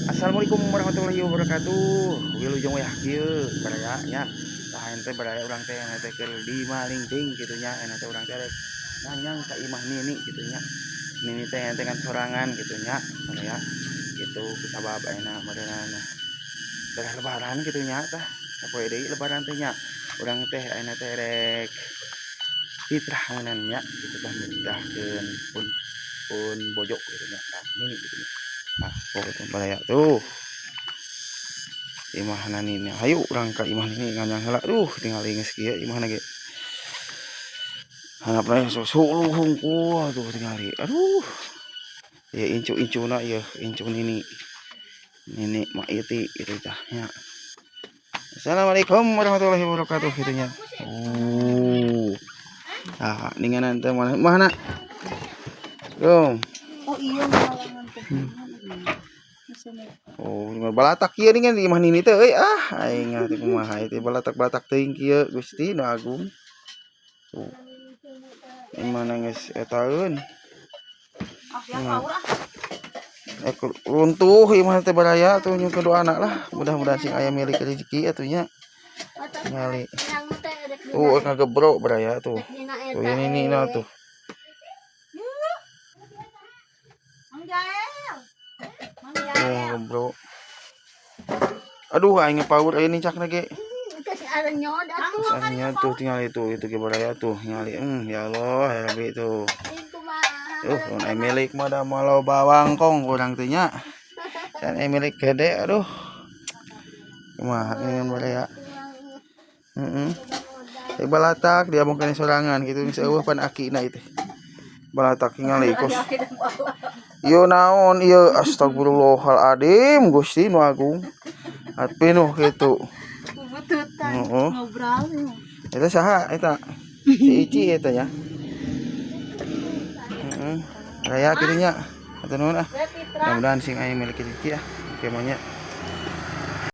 Assalamualaikum warahmatullahi wabarakatuh. Wilujeng wayah kieu baraya nya. Tah ente baraya urang teh ente keur di malingting kitu nya. Ente urang teh nanyang ka imah nini kitu nya. Nini teh ente kan sorangan kitu nya. Baraya kitu kusabab ayeuna meureunana beres lebaran kitu nya tah. Sapoe deui lebaran teh nya. Urang teh ayeuna teh rek fitrah meunang nya kitu tah nyedahkeun pun bojok kitu nya. Tah nini kitu nya. Nah, pokoknya baraya tuh imah nani hayu urang ka imah nini nganyang heula tinggal geus kieu imah ge hanapna susu hungkul tuh tingali ya incu-incuna ya incu nini mak iti itu tah nya. Assalamualaikum warahmatullahi wabarakatuh kitu nya. Nah ninganan teh mana dong. Oh iya ngalangan teh. Oh, balatak kieu ningan di imah nini teh euy aing teh kumaha teh balatak-balatak teuing kieu Gusti Nu Agung. Tuh. Mana geus etaeun. Runtuh imah teh baraya tuh nyung doana lah. Mudah-mudahan sing aya milik rezeki atunya. Ngali. Tuh ngagebrok baraya tuh. Tuh ini tuh. Bro. Aduh aing paur aya nicakna ge. Artinya tuh tinggal itu ge baraya tuh ngali. Ya Allah, ya Rabbi tuh. Mun aya milik mah da malau bawangkong urang teh nya. Can aya milik gede aduh. Kumaha ngingan baraya. Balatak diabongkeun sorangan kitu geus eueuh pan akina ieu teh. Balatak ningali kos. Ieu naon ieu astagfirullahaladzim Gusti Nu Agung. Pinuh kitu. Heeh. Ngobrol. Eta saha eta? Si Ici eta nya. Raya kitu nya. Atuh nuhun ah. Mudah-mudahan sing aya milik rezeki ah. Oke mah nya.